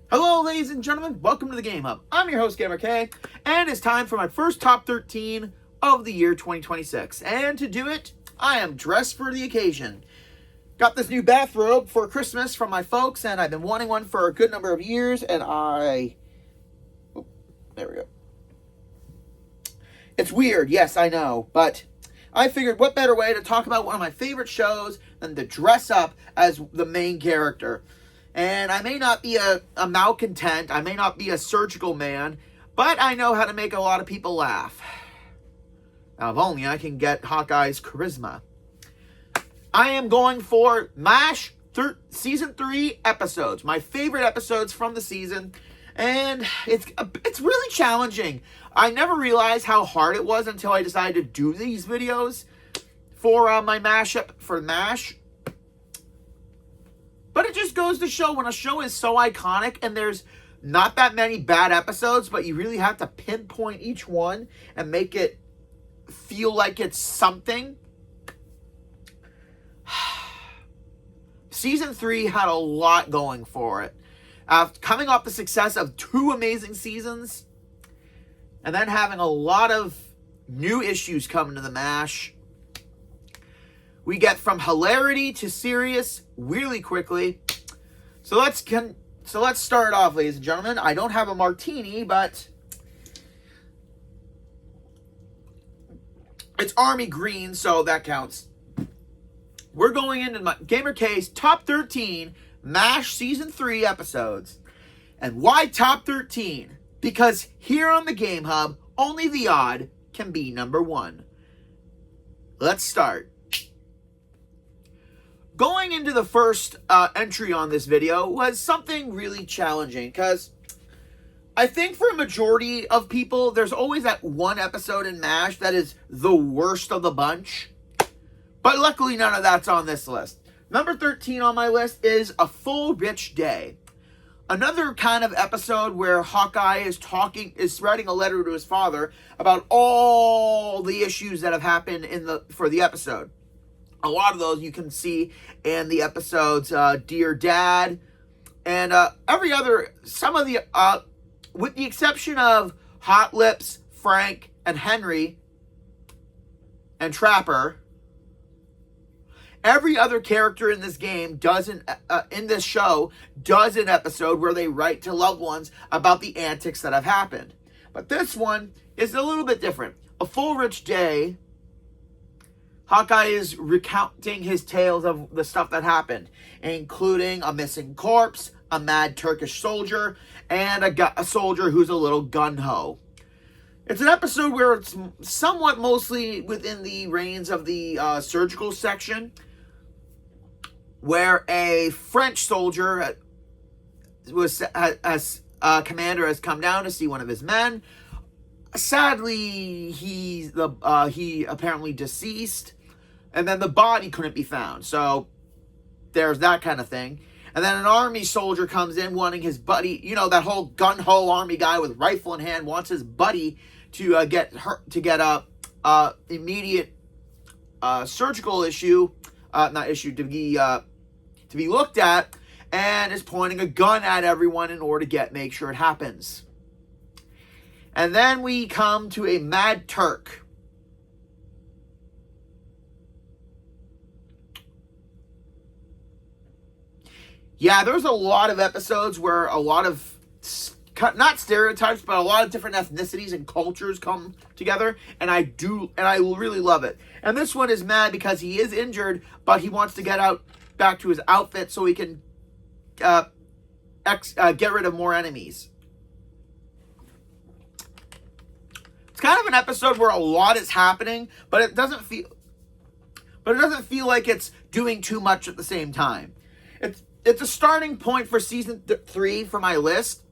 Hello, ladies and gentlemen. Welcome to the Game Hub. I'm your host, Gamer K, and it's time for my first top 13 of the year 2026. And to do it, I am dressed for the occasion. Got this new bathrobe for Christmas from my folks, and I've been wanting one for a good number of years, and there we go. It's weird, yes, I know, but I figured what better way to talk about one of my favorite shows than to dress up as the main character. And I may not be a malcontent, I may not be a surgical man, but I know how to make a lot of people laugh. Now, if only I can get Hawkeye's charisma. I am going for MASH Season 3 episodes, my favorite episodes from the season, and it's really challenging. I never realized how hard it was until I decided to do these videos for my mashup for MASH. But it just goes to show when a show is so iconic and there's not that many bad episodes, but you really have to pinpoint each one and make it feel like it's something. Season 3 had a lot going for it. Coming off the success of 2 amazing seasons, and then having a lot of new issues coming to the MASH. We get from hilarity to serious really quickly. So let's start off, ladies and gentlemen. I don't have a martini, but it's Army Green, so that counts. We're going into my Gamer K's top 13 MASH Season 3 episodes. And why top 13? Because here on the Game Hub, only the odd can be number 1. Let's start. Going into the first entry on this video was something really challenging because I think for a majority of people, there's always that one episode in MASH that is the worst of the bunch. But luckily, none of that's on this list. Number 13 on my list is A Full Rich Day. Another kind of episode where Hawkeye is writing a letter to his father about all the issues that have happened for the episode. A lot of those you can see in the episodes Dear Dad and some of the, with the exception of Hot Lips, Frank, and Henry, and Trapper, every other character in this game in this show does an episode where they write to loved ones about the antics that have happened. But this one is a little bit different. A Full Rich Day, Hawkeye is recounting his tales of the stuff that happened, including a missing corpse, a mad Turkish soldier, and a soldier who's a little gun-ho. It's an episode where it's somewhat mostly within the reins of the surgical section, where a French soldier commander has come down to see one of his men. Sadly, he apparently deceased, and then the body couldn't be found. So there's that kind of thing. And then an army soldier comes in wanting his buddy, that whole gun-ho army guy with rifle in hand wants his buddy to get immediate surgical issue, to be looked at, and is pointing a gun at everyone in order to make sure it happens. And then we come to a Mad Turk. Yeah, there's a lot of episodes where a lot of, not stereotypes, but a lot of different ethnicities and cultures come together, and I really love it. And this one is mad because he is injured, but he wants to get back to his outfit so he can get rid of more enemies. It's kind of an episode where a lot is happening, but it doesn't feel like it's doing too much at the same time. It's a starting point for season 3 for my list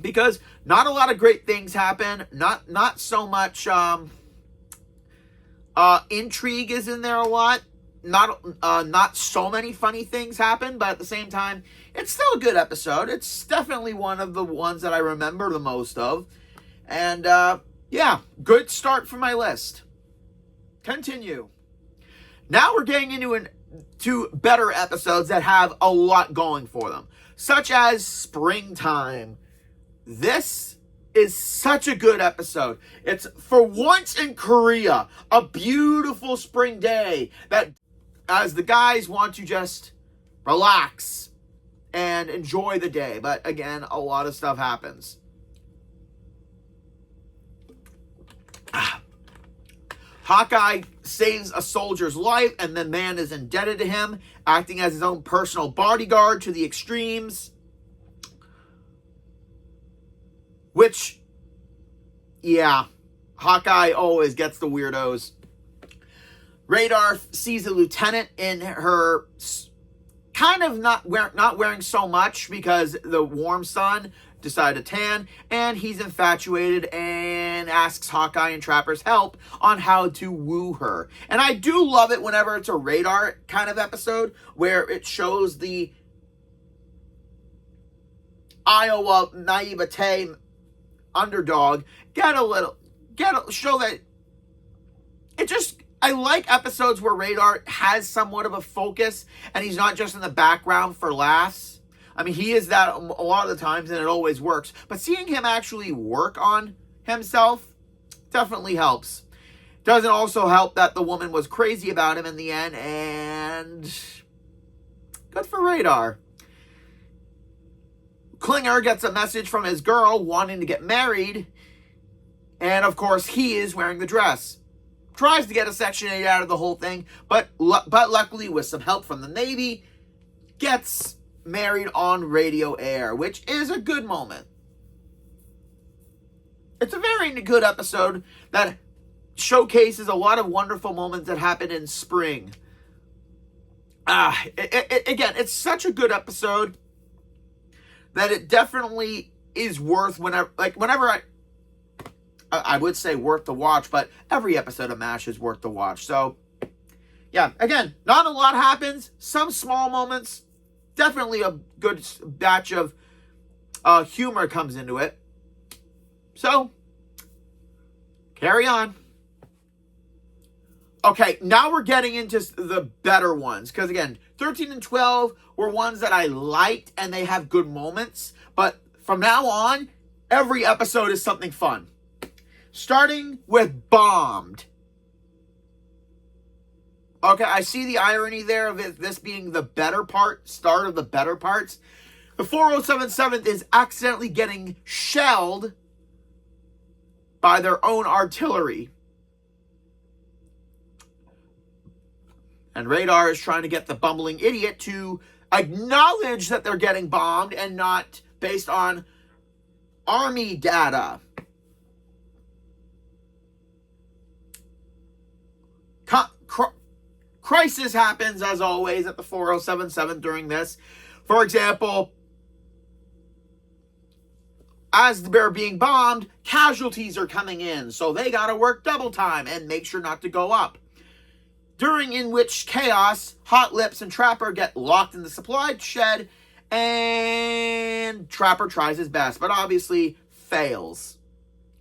because not a lot of great things happen. Not so much intrigue is in there a lot. Not so many funny things happen, but at the same time, it's still a good episode. It's definitely one of the ones that I remember the most of, and yeah, good start for my list. Continue. Now we're getting into better episodes that have a lot going for them. such as Springtime. This is such a good episode. It's for once in Korea, a beautiful spring day that as the guys want to just relax and enjoy the day. But again, a lot of stuff happens. Hawkeye saves a soldier's life, and the man is indebted to him, acting as his own personal bodyguard to the extremes. Which, yeah, Hawkeye always gets the weirdos. Radar sees a lieutenant in her kind of not wearing so much because the warm sun decided to tan, and he's infatuated and asks Hawkeye and Trapper's help on how to woo her. And I do love it whenever it's a Radar kind of episode where it shows the Iowa naivete underdog show that it just, I like episodes where Radar has somewhat of a focus and he's not just in the background for laughs. I mean, he is that a lot of the times and it always works, but seeing him actually work on himself definitely helps. Doesn't also help that the woman was crazy about him in the end, and good for Radar. Klinger gets a message from his girl wanting to get married, and of course he is wearing the dress. Tries to get a Section 8 out of the whole thing, but luckily with some help from the Navy, gets married on radio air, which is a good moment. It's a very good episode that showcases a lot of wonderful moments that happened in spring. Again, it's such a good episode that it definitely is worth whenever I would say worth the watch, but every episode of MASH is worth the watch. So, yeah, again, not a lot happens. Some small moments. Definitely a good batch of humor comes into it. So, carry on. Okay, now we're getting into the better ones. Because, again, 13 and 12 were ones that I liked and they have good moments. But from now on, every episode is something fun. Starting with Bombed. Okay, I see the irony there of this being the better part, start of the better parts. The 4077th is accidentally getting shelled by their own artillery. And Radar is trying to get the bumbling idiot to acknowledge that they're getting bombed and not based on army data. Crisis happens, as always, at the 4077 during this. For example, as they're being bombed, casualties are coming in, so they gotta work double time and make sure not to go up. During in which chaos, Hot Lips and Trapper get locked in the supply shed, and Trapper tries his best, but obviously fails.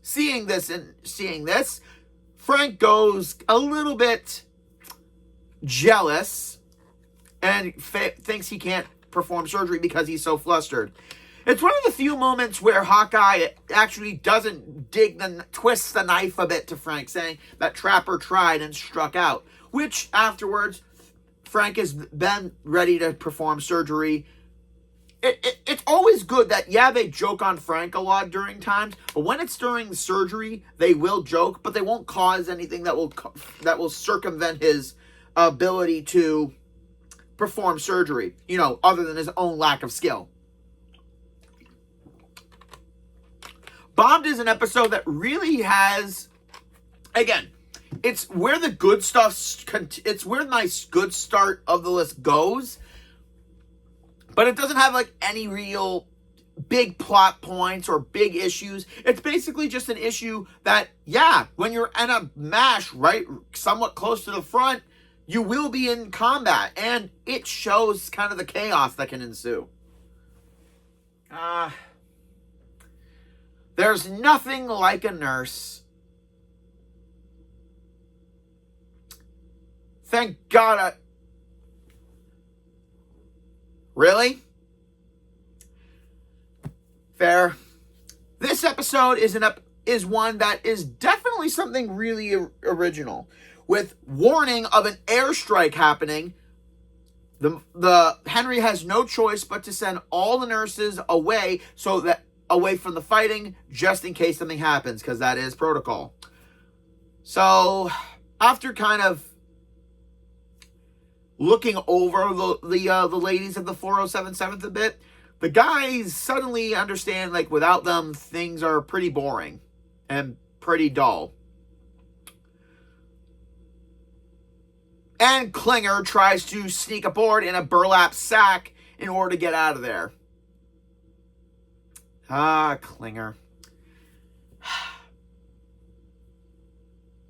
Seeing this, Frank goes a little bit jealous and thinks he can't perform surgery because he's so flustered. It's one of the few moments where Hawkeye actually doesn't twist the knife a bit to Frank, saying that Trapper tried and struck out, which afterwards Frank has been ready to perform surgery. It's always good that, yeah, they joke on Frank a lot during times, but when it's during surgery, they will joke, but they won't cause anything that will circumvent his ability to perform surgery, other than his own lack of skill. Bombed is an episode that really has, again, it's where the good stuff, it's where my good start of the list goes, but it doesn't have any real big plot points or big issues. It's basically just an issue that, yeah, when you're in a MASH, right, somewhat close to the front, you will be in combat, and it shows kind of the chaos that can ensue. There's nothing like a nurse. Thank God. Really? Fair. This episode is one that is definitely something really original. With warning of an airstrike happening, the Henry has no choice but to send all the nurses away away from the fighting, just in case something happens, because that is protocol. So, after kind of looking over the ladies of the 407th a bit, the guys suddenly understand, like, without them, things are pretty boring and pretty dull. And Klinger tries to sneak aboard in a burlap sack in order to get out of there. Ah, Klinger.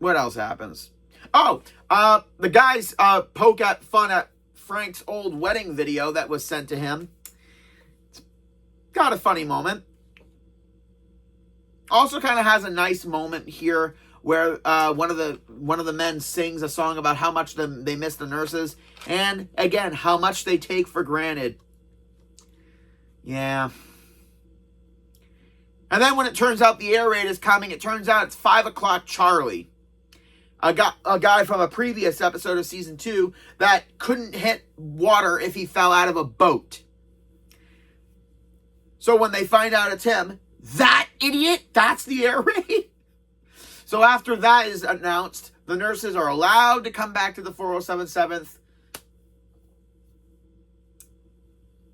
What else happens? Oh, the guys poke at fun at Frank's old wedding video that was sent to him. It's got a funny moment. Also kind of has a nice moment here where one of the men sings a song about how much they miss the nurses, and again, how much they take for granted. Yeah. And then when it turns out the air raid is coming, it turns out it's 5 o'clock Charlie. A guy from a previous episode of season 2 that couldn't hit water if he fell out of a boat. So when they find out it's him, that idiot, that's the air raid? So after that is announced, the nurses are allowed to come back to the 407th.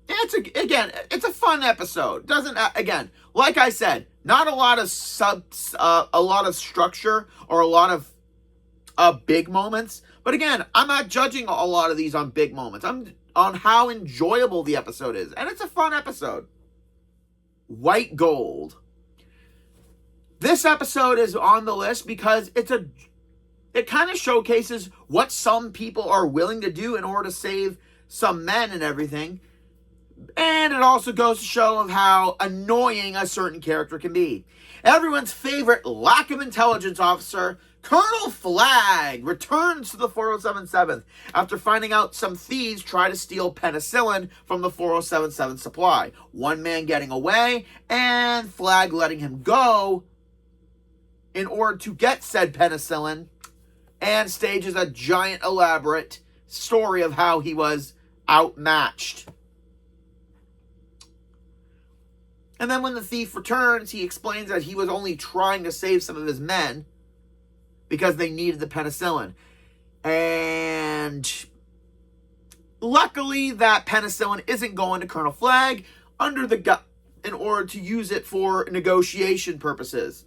It's a fun episode. Again, like I said, not a lot of structure or a lot of big moments. But again, I'm not judging a lot of these on big moments. I'm on how enjoyable the episode is, and it's a fun episode. White Gold. This episode is on the list because it kind of showcases what some people are willing to do in order to save some men and everything. And it also goes to show of how annoying a certain character can be. Everyone's favorite lack of intelligence officer, Colonel Flagg, returns to the 407th after finding out some thieves try to steal penicillin from the 407th supply. One man getting away and Flagg letting him go in order to get said penicillin, and stages a giant elaborate story of how he was outmatched. And then when the thief returns, he explains that he was only trying to save some of his men because they needed the penicillin. And luckily that penicillin isn't going to Colonel Flagg in order to use it for negotiation purposes.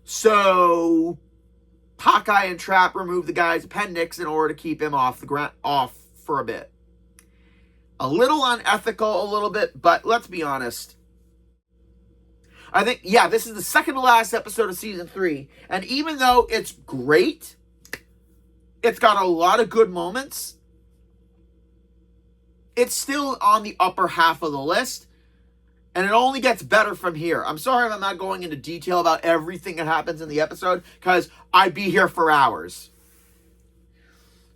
So Hawkeye and Trap remove the guy's appendix in order to keep him off for a bit. A little unethical, a little bit, but let's be honest. I think, this is the second to last episode of season 3. And even though it's great, it's got a lot of good moments, it's still on the upper half of the list. And it only gets better from here. I'm sorry if I'm not going into detail about everything that happens in the episode, because I'd be here for hours.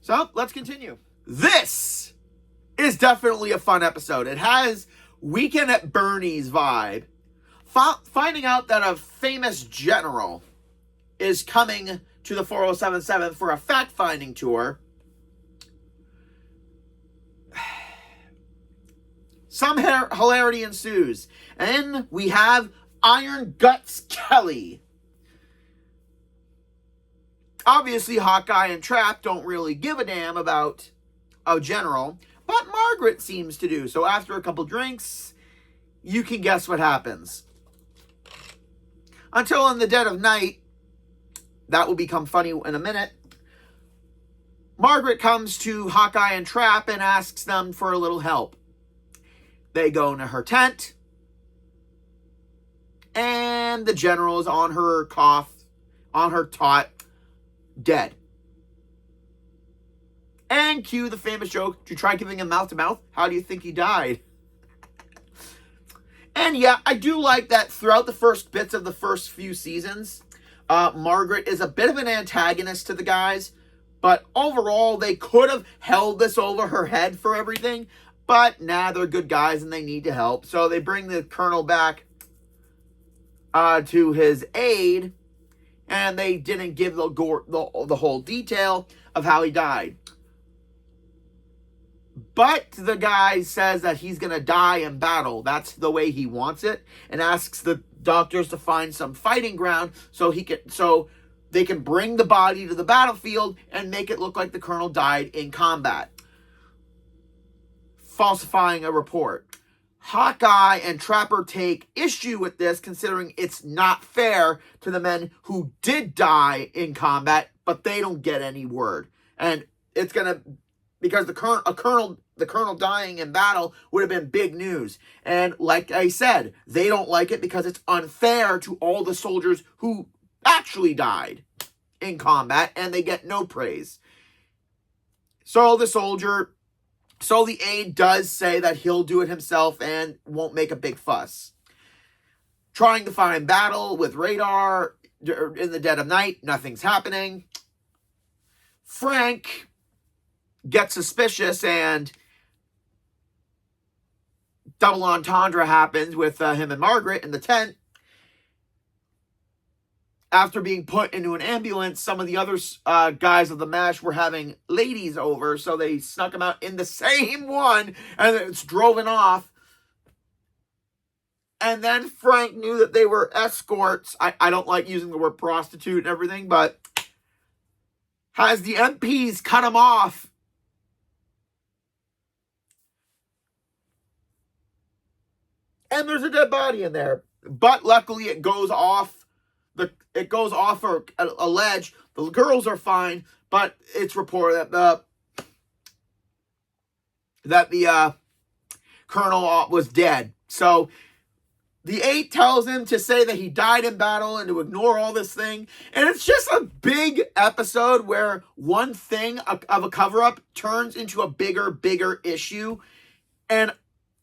So, let's continue. This is definitely a fun episode. It has Weekend at Bernie's vibe. Finding out that a famous general is coming to the 407th for a fact-finding tour. Some hilarity ensues. And we have Iron Guts Kelly. Obviously, Hawkeye and Trap don't really give a damn about a general, but Margaret seems to do. So after a couple drinks, you can guess what happens. Until in the dead of night, that will become funny in a minute, Margaret comes to Hawkeye and Trap and asks them for a little help. They go into her tent, and the general is on her cot, dead. And cue the famous joke, to try giving him mouth-to-mouth, how do you think he died? And yeah, I do like that throughout the first bits of the first few seasons, Margaret is a bit of an antagonist to the guys, but overall, they could have held this over her head for everything. But, they're good guys and they need to help. So they bring the colonel back to his aide, and they didn't give the whole detail of how he died. But the guy says that he's going to die in battle. That's the way he wants it, and asks the doctors to find some fighting ground so they can bring the body to the battlefield and make it look like the colonel died in combat, falsifying a report. Hawkeye and Trapper take issue with this, considering it's not fair to the men who did die in combat, but they don't get any word. And it's gonna, because the colonel dying in battle would have been big news. And like I said, they don't like it because it's unfair to all the soldiers who actually died in combat, and they get no praise. So the aide does say that he'll do it himself and won't make a big fuss. Trying to find battle with radar in the dead of night, nothing's happening. Frank gets suspicious, and double entendre happens with him and Margaret in the tent. After being put into an ambulance, some of the other guys of the MASH were having ladies over, so they snuck them out in the same one, and it's driven off. And then Frank knew that they were escorts. I don't like using the word prostitute and everything, but has the MPs cut him off. And there's a dead body in there. But luckily it goes off. It goes off or a ledge. The girls are fine, but it's reported that the colonel was dead. So the aide tells him to say that he died in battle and to ignore all this thing. And it's just a big episode where one thing of a cover-up turns into a bigger issue. And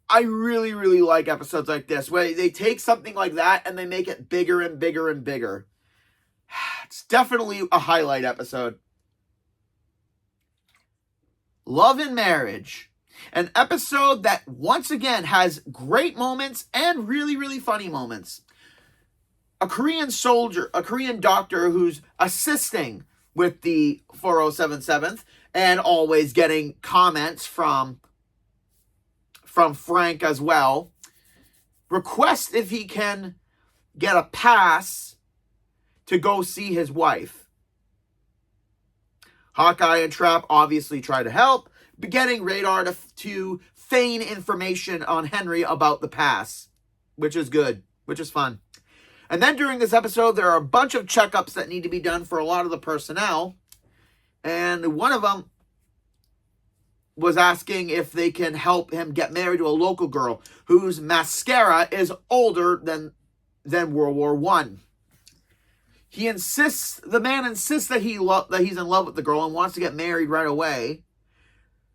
I really, really like episodes like this, where they take something like that and they make it bigger and bigger and bigger. It's definitely a highlight episode. Love and Marriage. An episode that, once again, has great moments and really, really funny moments. A Korean doctor who's assisting with the 4077th and always getting comments from Frank as well, requests if he can get a pass to go see his wife. Hawkeye and Trap obviously try to help, getting radar to feign information on Henry about the pass, which is good, which is fun. And then during this episode, there are a bunch of checkups that need to be done for a lot of the personnel, and one of them was asking if they can help him get married to a local girl whose mascara is older than World War I. The man insists that he's in love with the girl and wants to get married right away.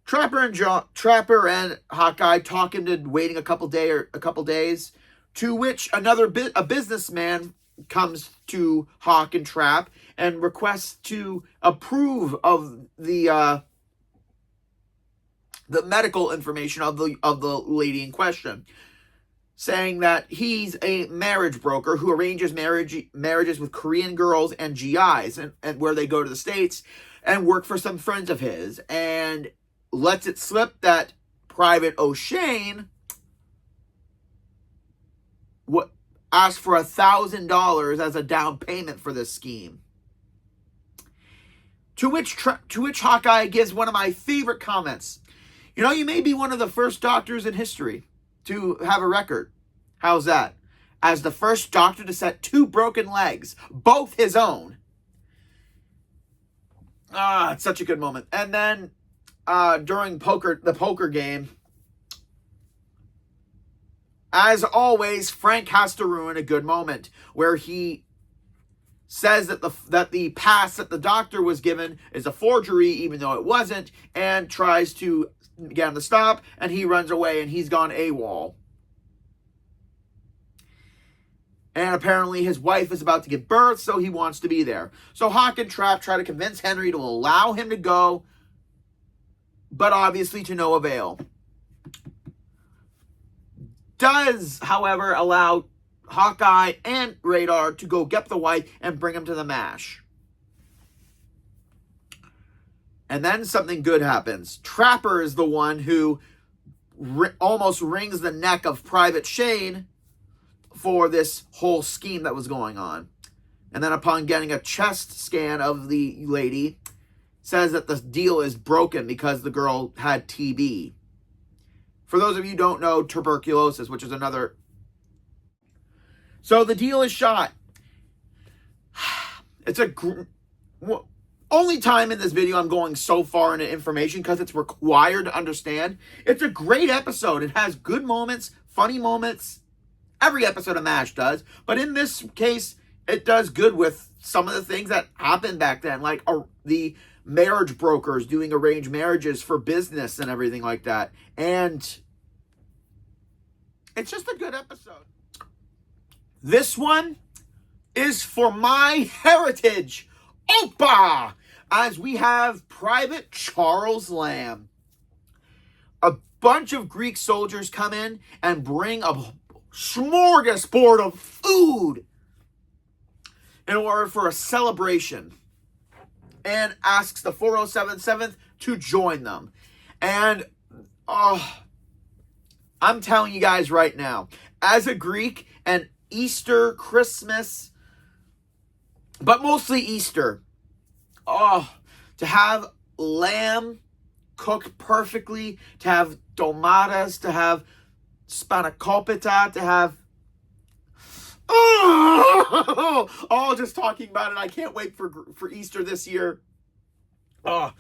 Trapper and Hawkeye talk him to waiting a couple days, to which a businessman comes to Hawk and Trap and requests to approve of the medical information of the lady in question, saying that he's a marriage broker who arranges marriages with Korean girls and GIs, and where they go to the States and work for some friends of his, and lets it slip that Private O'Shane asked for $1,000 as a down payment for this scheme. To which Hawkeye gives one of my favorite comments. You know, you may be one of the first doctors in history to have a record. How's that? As the first doctor to set 2 broken legs, both his own. It's such a good moment. And then during the poker game, as always, Frank has to ruin a good moment where he says that the pass that the doctor was given is a forgery, even though it wasn't, and tries to get him to stop, and he runs away, and he's gone AWOL. And apparently his wife is about to give birth, so he wants to be there. So Hawk and Trap try to convince Henry to allow him to go, but obviously to no avail. Does, however, allow Hawkeye and Radar to go get the wife and bring him to the MASH. And then something good happens. Trapper is the one who almost wrings the neck of Private Shane for this whole scheme that was going on. And then upon getting a chest scan of the lady, says that the deal is broken because the girl had TB. For those of you who don't know, tuberculosis, which is another. So the deal is shot. It's only time in this video I'm going so far into information because it's required to understand. It's a great episode. It has good moments, funny moments. Every episode of MASH does. But in this case, it does good with some of the things that happened back then. Like the marriage brokers doing arranged marriages for business and everything like that. And it's just a good episode. This one is for my heritage. Opa! As we have Private Charles Lamb. A bunch of Greek soldiers come in and bring a smorgasbord of food in order for a celebration. And asks the 4077th to join them. And I'm telling you guys right now, as a Greek, and Easter, Christmas, but mostly Easter, to have lamb cooked perfectly, to have tomatas, to have spanakopita, to have just talking about it, I can't wait for Easter this year. I'm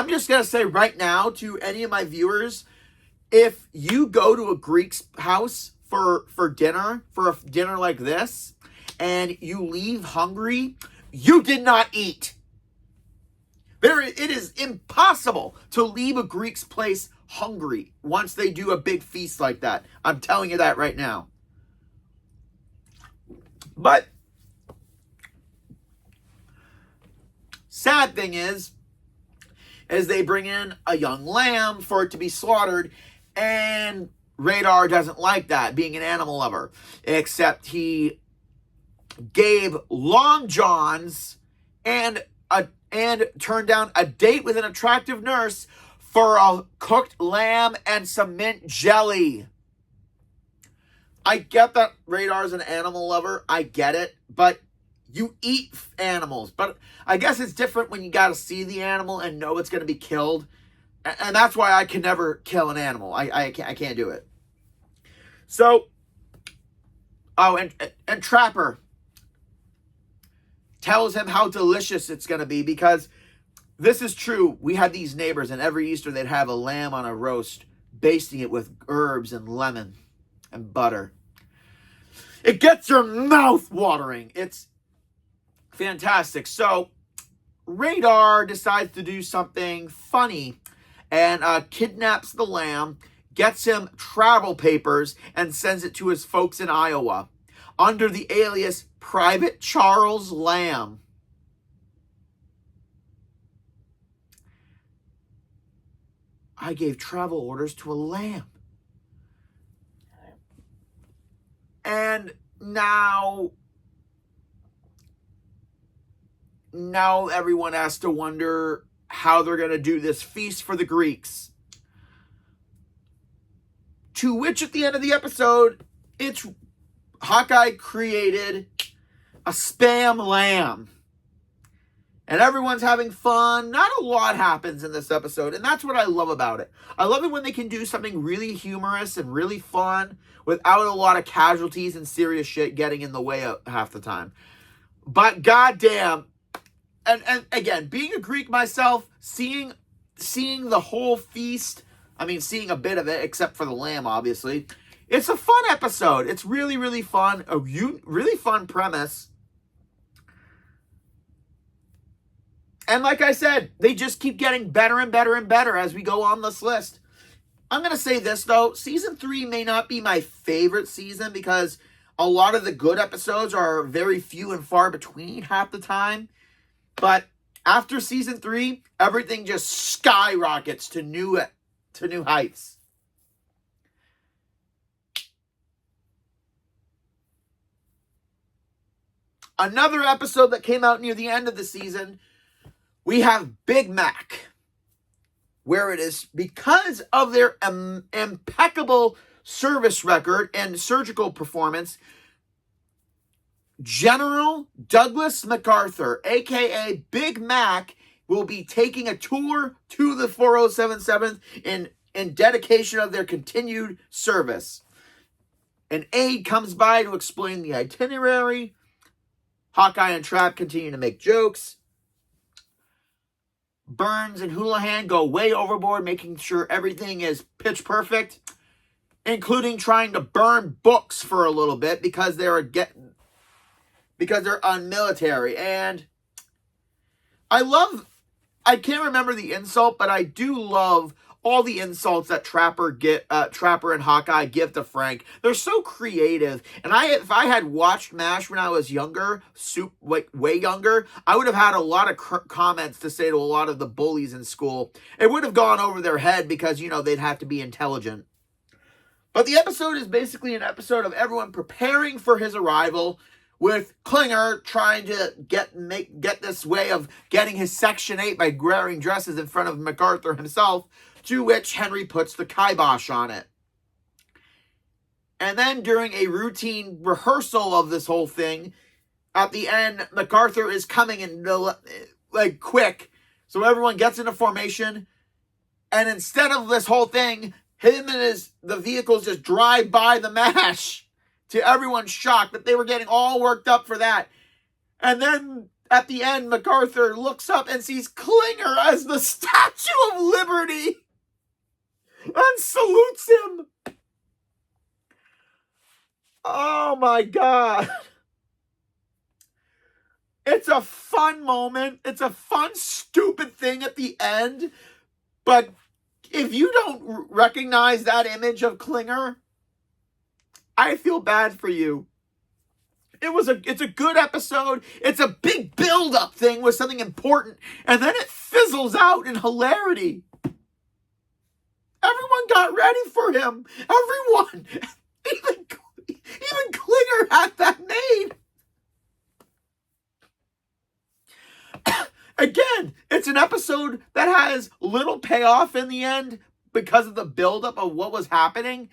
just gonna say right now to any of my viewers, if you go to a Greek's house for dinner like this, and you leave hungry, you did not eat. It is impossible to leave a Greek's place hungry once they do a big feast like that. I'm telling you that right now. But sad thing is they bring in a young lamb for it to be slaughtered, and Radar doesn't like that, being an animal lover, except he gave long johns and turned down a date with an attractive nurse for a cooked lamb and some mint jelly. I get that Radar's an animal lover. I get it. But you eat animals. But I guess it's different when you got to see the animal and know it's going to be killed. And that's why I can never kill an animal. I can't do it. So, and Trapper tells him how delicious it's going to be, because this is true. We had these neighbors, and every Easter they'd have a lamb on a roast, basting it with herbs and lemon and butter. It gets your mouth watering. It's fantastic. So Radar decides to do something funny and kidnaps the lamb, gets him travel papers, and sends it to his folks in Iowa under the alias Private Charles Lamb. I gave travel orders to a lamb. And now everyone has to wonder how they're going to do this feast for the Greeks. To which, at the end of the episode, Hawkeye created a spam lamb. And everyone's having fun. Not a lot happens in this episode, and that's what I love about it. I love it when they can do something really humorous and really fun without a lot of casualties and serious shit getting in the way of half the time. But goddamn, and again, being a Greek myself, seeing the whole feast, I mean, seeing a bit of it, except for the lamb, obviously. It's a fun episode. It's really, really fun. A really fun premise. And like I said, they just keep getting better and better and better as we go on this list. I'm going to say this, though. Season 3 may not be my favorite season because a lot of the good episodes are very few and far between half the time. But after Season 3, everything just skyrockets to new heights. Another episode that came out near the end of the season, we have Big Mac, where it is because of their impeccable service record and surgical performance, General Douglas MacArthur, aka Big Mac, will be taking a tour to the 4077th in dedication of their continued service. An aide comes by to explain the itinerary. Hawkeye and Trap continue to make jokes. Burns and Houlihan go way overboard, making sure everything is pitch perfect, including trying to burn books for a little bit because they're unmilitary. And I can't remember the insult, but I do love all the insults that Trapper and Hawkeye give to Frank. They're so creative. And if I had watched MASH when I was younger, way younger, I would have had a lot of comments to say to a lot of the bullies in school. It would have gone over their head because, they'd have to be intelligent. But the episode is basically an episode of everyone preparing for his arrival, with Klinger trying to get this way of getting his Section 8 by wearing dresses in front of MacArthur himself, to which Henry puts the kibosh on it. And then during a routine rehearsal of this whole thing, at the end, MacArthur is coming in quick, so everyone gets into formation, and instead of this whole thing, him and the vehicles just drive by the MASH. To everyone's shock that they were getting all worked up for that. And then at the end, MacArthur looks up and sees Klinger as the Statue of Liberty and salutes him. Oh my God. It's a fun moment. It's a fun, stupid thing at the end. But if you don't recognize that image of Klinger, I feel bad for you. It's a good episode. It's a big build-up thing with something important, and then it fizzles out in hilarity. Everyone got ready for him. Everyone. Even Klinger had that made. Again, it's an episode that has little payoff in the end because of the build-up of what was happening.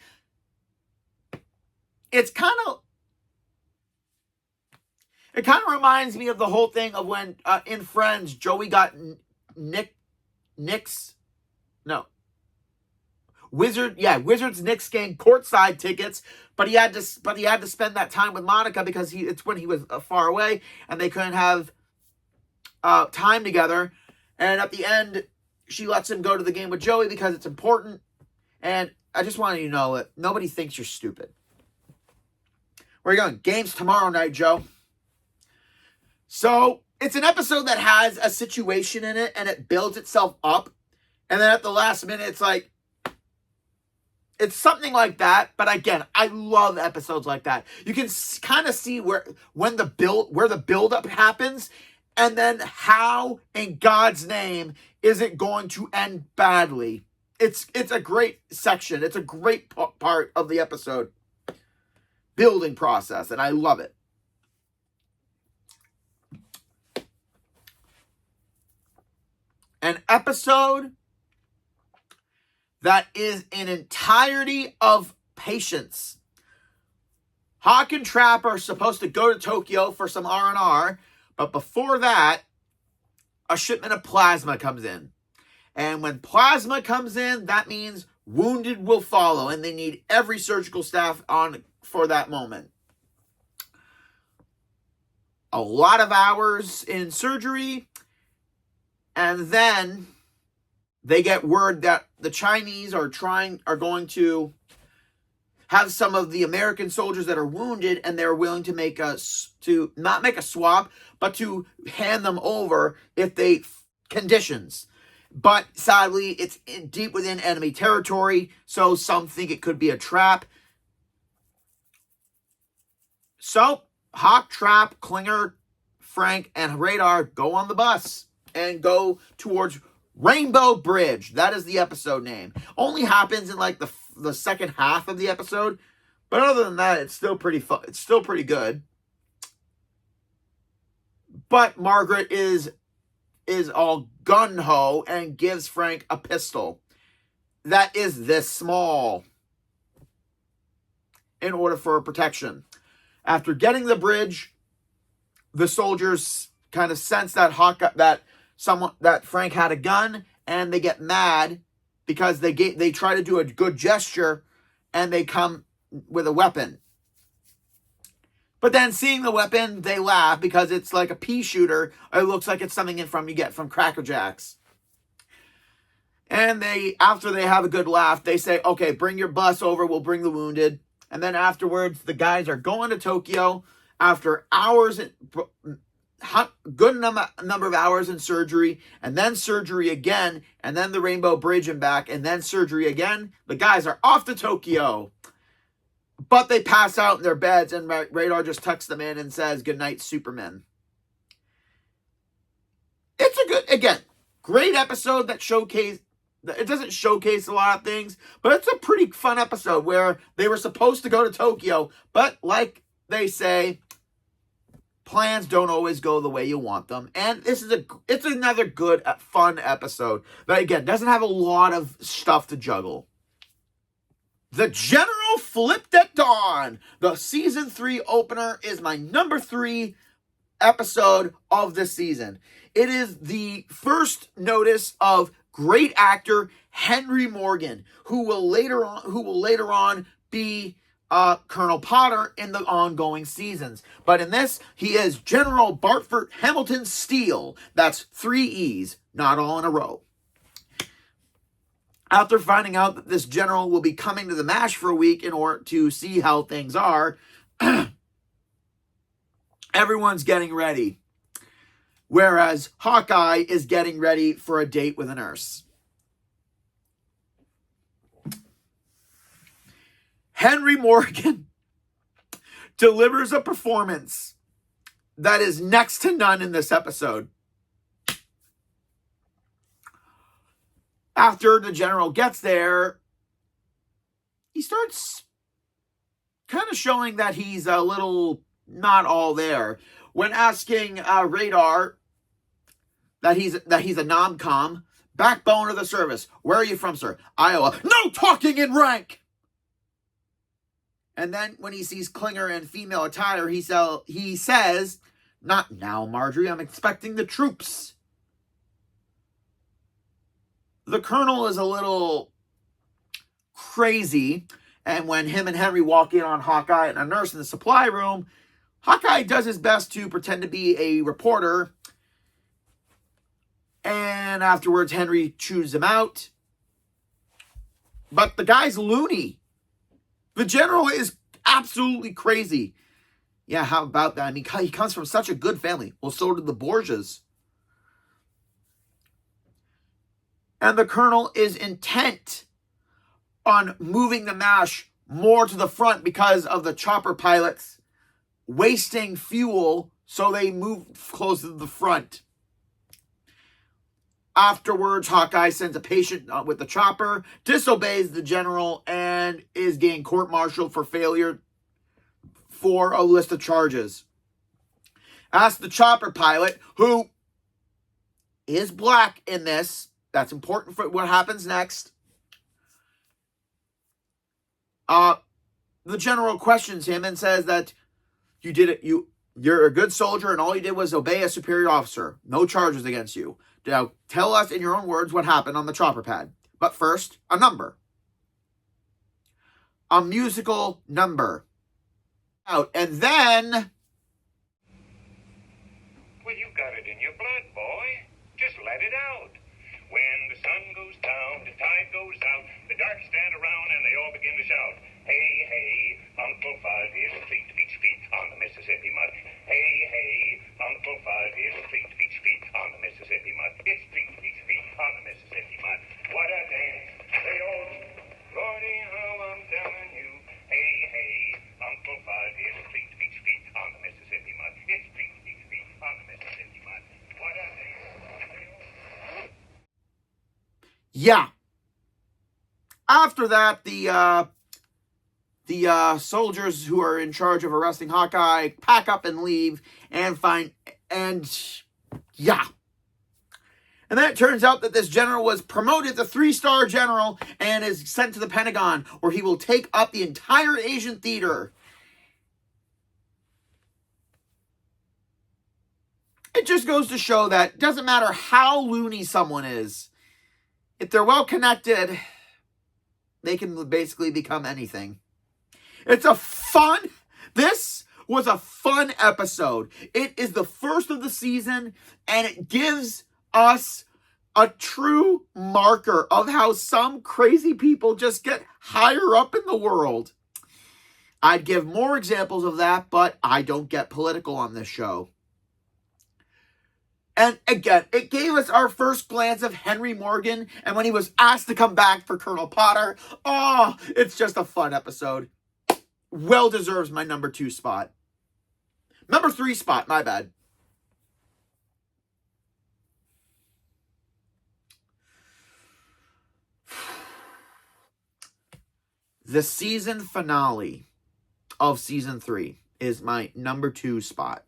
It kind of reminds me of the whole thing of when in Friends, Joey got Wizards Knicks game courtside tickets, but he had to spend that time with Monica because it's when he was far away and they couldn't have time together. And at the end, she lets him go to the game with Joey because it's important. And I just want you to know that nobody thinks you're stupid. Where are you going? Games tomorrow night, Joe. So, it's an episode that has a situation in it, and it builds itself up. And then at the last minute, it's something like that. But again, I love episodes like that. You can kind of see where the build-up happens, and then how, in God's name, is it going to end badly. It's a great section. It's a great part of the episode. Building process, and I love it. An episode that is an entirety of patience. Hawk and Trap are supposed to go to Tokyo for some R&R, but before that, a shipment of plasma comes in. And when plasma comes in, that means wounded will follow, and they need every surgical staff on for that moment. A lot of hours in surgery, and then they get word that the Chinese are going to have some of the American soldiers that are wounded, and they're willing to not make a swap, but to hand them over if they conditions. But sadly, it's deep within enemy territory, so some think it could be a trap. So, Hawk, Trap, Klinger, Frank, and Radar go on the bus and go towards Rainbow Bridge. That is the episode name. Only happens in like the second half of the episode, but other than that, it's still pretty fun. It's still pretty good. But Margaret is all gun-ho and gives Frank a pistol that is this small in order for protection. After getting the bridge, the soldiers kind of sense that that Frank had a gun, and they get mad because they try to do a good gesture and they come with a weapon. But then seeing the weapon, they laugh because it's like a pea shooter. It looks like it's something you get from Cracker Jacks. And after they have a good laugh, they say, okay, bring your bus over. We'll bring the wounded. And then afterwards, the guys are going to Tokyo after hours, good number of hours in surgery, and then surgery again, and then the Rainbow Bridge and back, and then surgery again. The guys are off to Tokyo. But they pass out in their beds, and Radar just tucks them in and says, good night, Superman. It's great episode that it doesn't showcase a lot of things, but it's a pretty fun episode where they were supposed to go to Tokyo, but like they say, plans don't always go the way you want them. And it's another good, fun episode that, again, doesn't have a lot of stuff to juggle. The General Flipped at Dawn. The season 3 opener is my number 3 episode of this season. It is the first notice of great actor Henry Morgan, who will later on be Colonel Potter in the ongoing seasons. But in this, he is General Bartford Hamilton Steele. That's 3 E's, not all in a row. After finding out that this general will be coming to the MASH for a week in order to see how things are, everyone's getting ready. Whereas Hawkeye is getting ready for a date with a nurse. Henry Morgan delivers a performance that is next to none in this episode. After the general gets there, he starts kind of showing that he's a little not all there. When asking Radar that he's a nom-com, backbone of the service. Where are you from, sir? Iowa. No talking in rank! And then when he sees Klinger in female attire, he says, not now, Marjorie, I'm expecting the troops. The colonel is a little crazy, and when him and Henry walk in on Hawkeye and a nurse in the supply room, Hawkeye does his best to pretend to be a reporter, and afterwards Henry chews him out. But the guy's loony. The general is absolutely crazy. Yeah, how about that? I mean, he comes from such a good family. Well, so did the Borgias. And the colonel is intent on moving the MASH more to the front because of the chopper pilots wasting fuel, so they move closer to the front. Afterwards, Hawkeye sends a patient with the chopper, disobeys the general, and is getting court-martialed for failure for a list of charges. Ask the chopper pilot, who is black in this. That's important for what happens next. The general questions him and says that you did it. You're a good soldier, and all you did was obey a superior officer. No charges against you. Now, tell us in your own words what happened on the chopper pad. But first, a number. A musical number. And then... Well, you got it in your blood, boy. Just let it out. When the sun goes down, the tide goes out, the dark stand around and they all begin to shout, hey, hey, Uncle Fuzz is feet, feet, feet on the Mississippi mud. Hey, hey, Uncle Fuzz is feet, feet, feet on the Mississippi mud. It's feet, feet, feet on the Mississippi mud. What a dance. They all, Lordy, how I'm telling you. Hey, hey, Uncle Fuzz is feet, feet, feet on the Mississippi mud. It's feet, feet, feet on the Mississippi mud. What a dance. Yeah. After that, the soldiers who are in charge of arresting Hawkeye pack up and leave and find And yeah. And then it turns out that this general was promoted to 3-star general and is sent to the Pentagon, where he will take up the entire Asian theater. It just goes to show that it doesn't matter how loony someone is. If they're well connected, they can basically become anything. This was a fun episode. It is the first of the season, and it gives us a true marker of how some crazy people just get higher up in the world. I'd give more examples of that, but I don't get political on this show. And again, it gave us our first glance of Henry Morgan, and when he was asked to come back for Colonel Potter, it's just a fun episode. Well deserves my number 2 spot. Number 3 spot, my bad. The season finale of season 3 is my number 2 spot.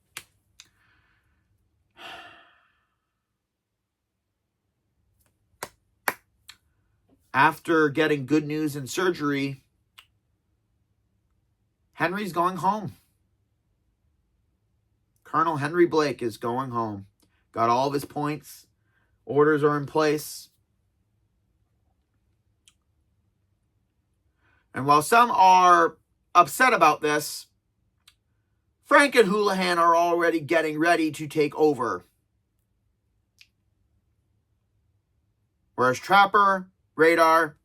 After getting good news in surgery, Henry's going home. Colonel Henry Blake is going home. Got all of his points. Orders are in place. And while some are upset about this, Frank and Houlihan are already getting ready to take over. Whereas Trapper, Radar,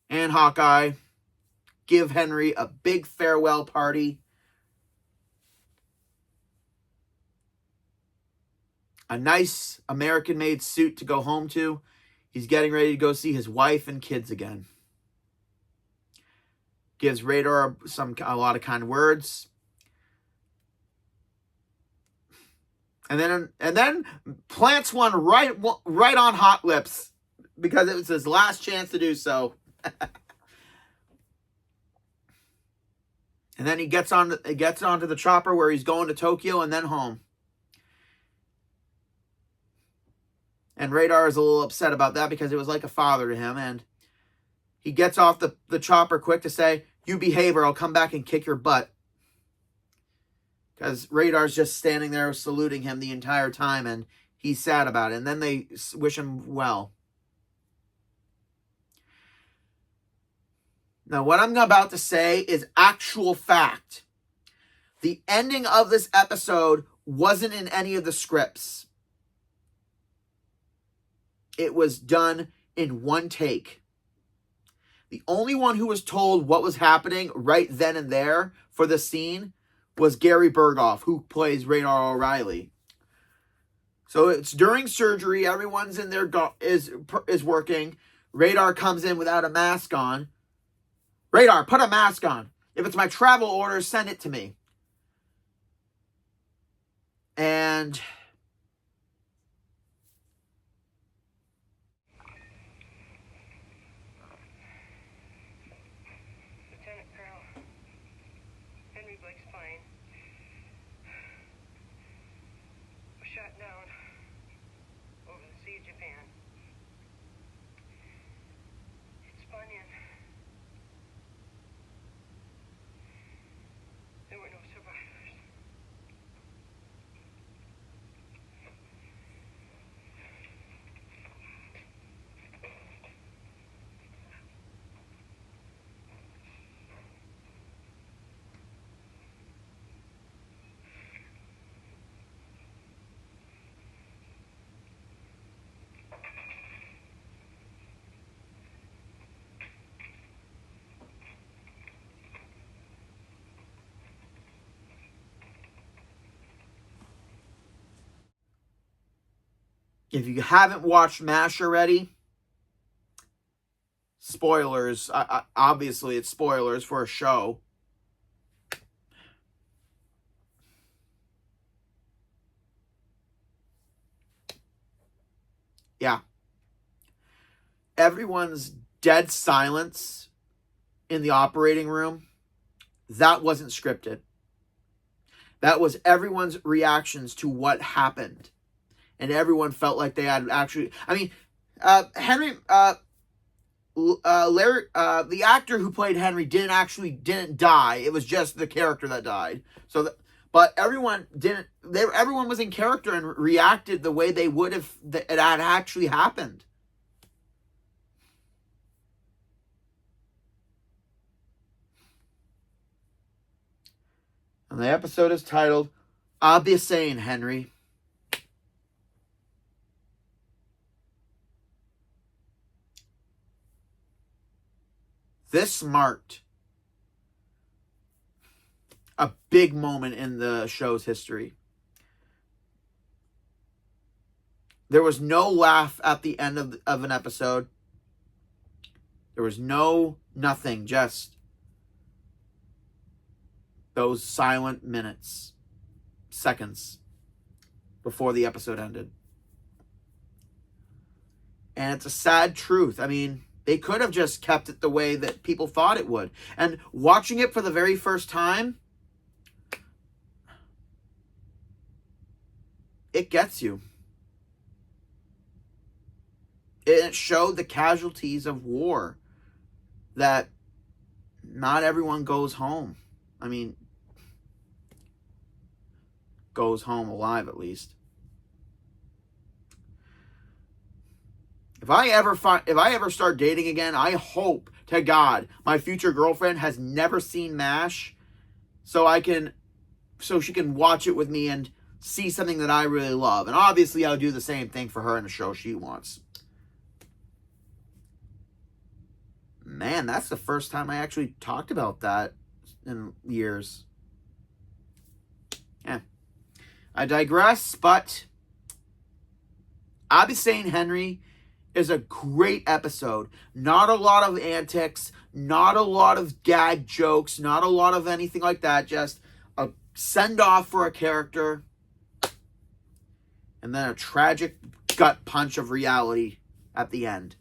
and Hawkeye give Henry a big farewell party. A nice American-made suit to go home to. He's getting ready to go see his wife and kids again. Gives Radar a lot of kind words. And then plants one right on Hot Lips, because it was his last chance to do so. And then he gets onto the chopper where he's going to Tokyo and then home. And Radar is a little upset about that because it was like a father to him. And he gets off the chopper quick to say, "You behave or I'll come back and kick your butt." Because Radar's just standing there saluting him the entire time, and he's sad about it. And then they wish him well. Now, what I'm about to say is actual fact. The ending of this episode wasn't in any of the scripts. It was done in one take. The only one who was told what was happening right then and there for the scene was Gary Berghoff, who plays Radar O'Reilly. So it's during surgery. Everyone's in there is working. Radar comes in without a mask on. Radar, put a mask on. If it's my travel order, send it to me. And Lieutenant Colonel, Henry Blake's plane was shot down over the Sea of Japan. It spun in. There were no survivors. if you haven't watched MASH already, spoilers. Obviously, it's spoilers for a show. Yeah. Everyone's dead silence in the operating room, that wasn't scripted. That was everyone's reactions to what happened. And everyone felt like they had actually... I mean, Henry... Larry, the actor who played Henry didn't die. It was just the character that died. But everyone didn't. Everyone was in character and reacted the way they would if it had actually happened. And the episode is titled "I'll Be Saying Henry." This marked a big moment in the show's history. There was no laugh at the end of an episode. There was nothing, just those silent minutes, seconds before the episode ended. And it's a sad truth. I mean, they could have just kept it the way that people thought it would. And watching it for the very first time, it gets you. It showed the casualties of war, that not everyone goes home. I mean, goes home alive at least. If I ever start dating again, I hope to God my future girlfriend has never seen MASH, so she can watch it with me and see something that I really love. And obviously I'll do the same thing for her in the show she wants. Man, that's the first time I actually talked about that in years. Yeah. I digress, but I'll Be Saying Henry is a great episode. Not a lot of antics, not a lot of gag jokes, not a lot of anything like that. Just a send-off for a character, and then a tragic gut punch of reality at the end.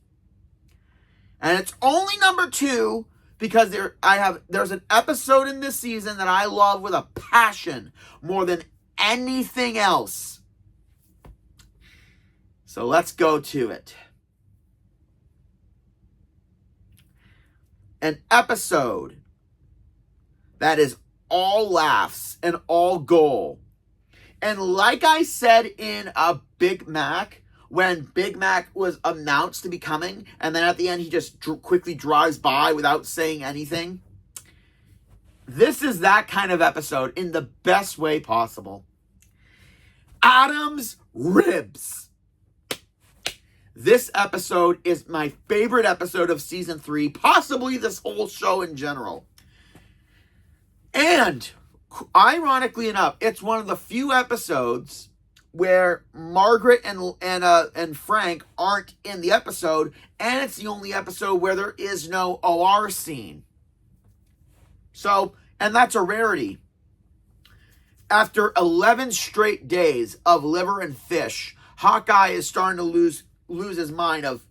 And it's only number 2 because there's an episode in this season that I love with a passion more than anything else. So let's go to it. An episode that is all laughs and all goal. And like I said in a Big Mac, when Big Mac was announced to be coming, and then at the end he just quickly drives by without saying anything. This is that kind of episode in the best way possible. Adam's Ribs. This episode is my favorite episode of season 3, possibly this whole show in general. And ironically enough, it's one of the few episodes where Margaret and Frank aren't in the episode, and it's the only episode where there is no OR scene. So, and that's a rarity. After 11 straight days of liver and fish, Hawkeye is starting to lose his mind of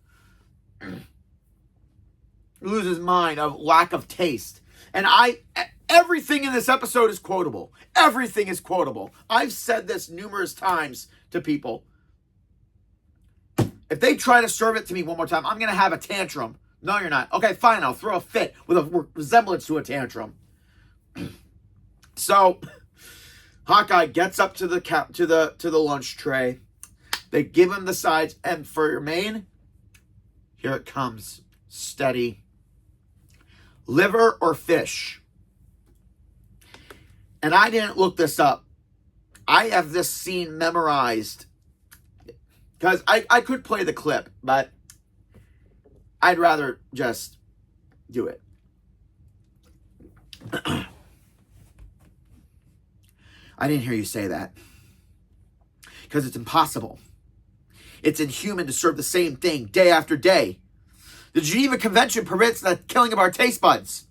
lack of taste. And everything in this episode is quotable. Everything is quotable. I've said this numerous times to people. If they try to serve it to me one more time, I'm going to have a tantrum. No, you're not. Okay, fine. I'll throw a fit with a resemblance to a tantrum. So, Hawkeye gets up to the lunch tray. They give him the sides, and for your main, here it comes. Steady. Liver or fish? And I didn't look this up. I have this scene memorized. Because I could play the clip, but I'd rather just do it. I didn't hear you say that. Because it's impossible. It's inhuman to serve the same thing day after day. The Geneva Convention permits the killing of our taste buds.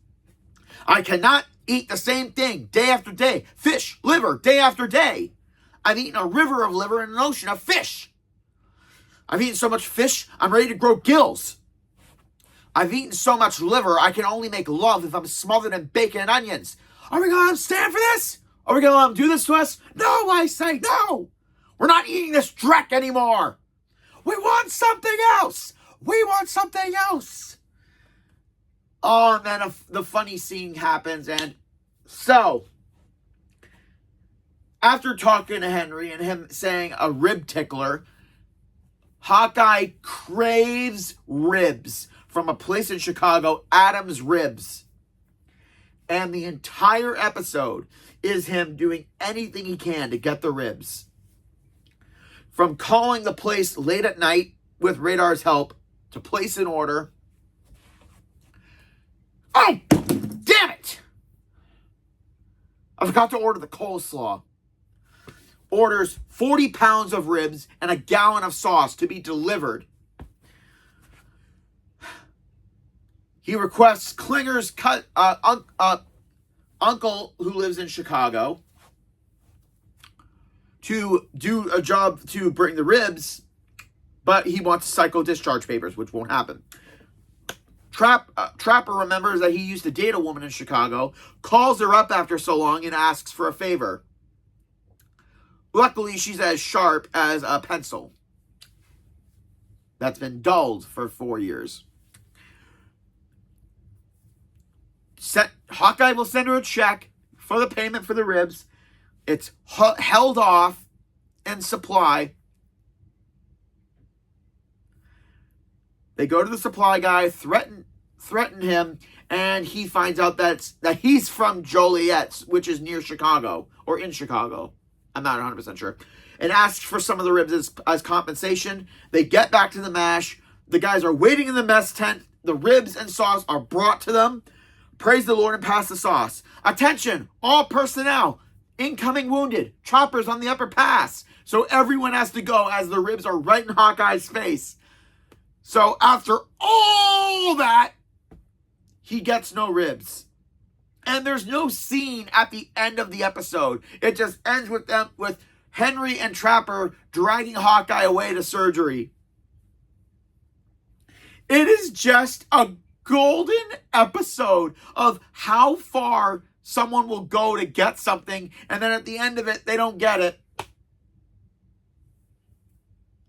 I cannot eat the same thing day after day. Fish, liver, day after day. I've eaten a river of liver and an ocean of fish. I've eaten so much fish, I'm ready to grow gills. I've eaten so much liver, I can only make love if I'm smothered in bacon and onions. Are we going to stand for this? Are we going to let them do this to us? No, I say no. We're not eating this dreck anymore. We want something else. We want something else. Oh, and then the funny scene happens. And so, after talking to Henry and him saying a rib tickler, Hawkeye craves ribs from a place in Chicago, Adam's Ribs. And the entire episode is him doing anything he can to get the ribs. From calling the place late at night with Radar's help to place an order. Oh, damn it! I forgot to order the coleslaw. Orders 40 pounds of ribs and a gallon of sauce to be delivered. He requests Klinger's uncle, who lives in Chicago, to do a job to bring the ribs, but he wants psycho discharge papers, which won't happen. Trapper remembers that he used to date a woman in Chicago, calls her up after so long and asks for a favor. Luckily, she's as sharp as a pencil that's been dulled for 4 years. Hawkeye will send her a check for the payment for the ribs. It's held off in supply. They go to the supply guy, threaten him, and he finds out that he's from Joliet, which is near Chicago, or in Chicago. I'm not 100% sure. And asks for some of the ribs as compensation. They get back to the MASH. The guys are waiting in the mess tent. The ribs and sauce are brought to them. Praise the Lord and pass the sauce. Attention, all personnel. Incoming wounded. Choppers on the upper pass. So everyone has to go as the ribs are right in Hawkeye's face. So after all that, he gets no ribs. And there's no scene at the end of the episode. It just ends with Henry and Trapper dragging Hawkeye away to surgery. It is just a golden episode of how far someone will go to get something, and then at the end of it, they don't get it.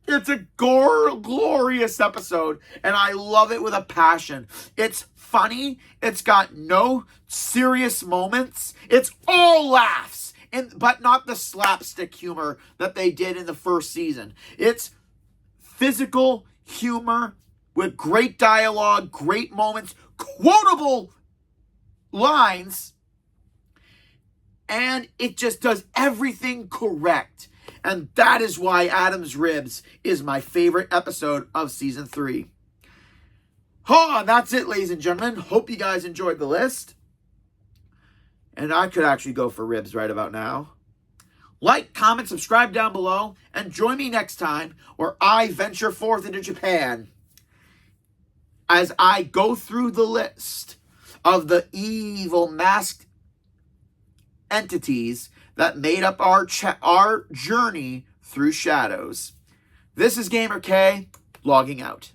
It's a glorious episode, and I love it with a passion. It's funny. It's got no serious moments. It's all laughs, but not the slapstick humor that they did in the first season. It's physical humor with great dialogue, great moments, quotable lines, and it just does everything correct. And that is why Adam's Ribs is my favorite episode of Season 3. Oh, and that's it, ladies and gentlemen. Hope you guys enjoyed the list. And I could actually go for ribs right about now. Like, comment, subscribe down below, and join me next time where I venture forth into Japan as I go through the list of the evil masked entities that made up our journey through shadows. This is Gamer K, logging out.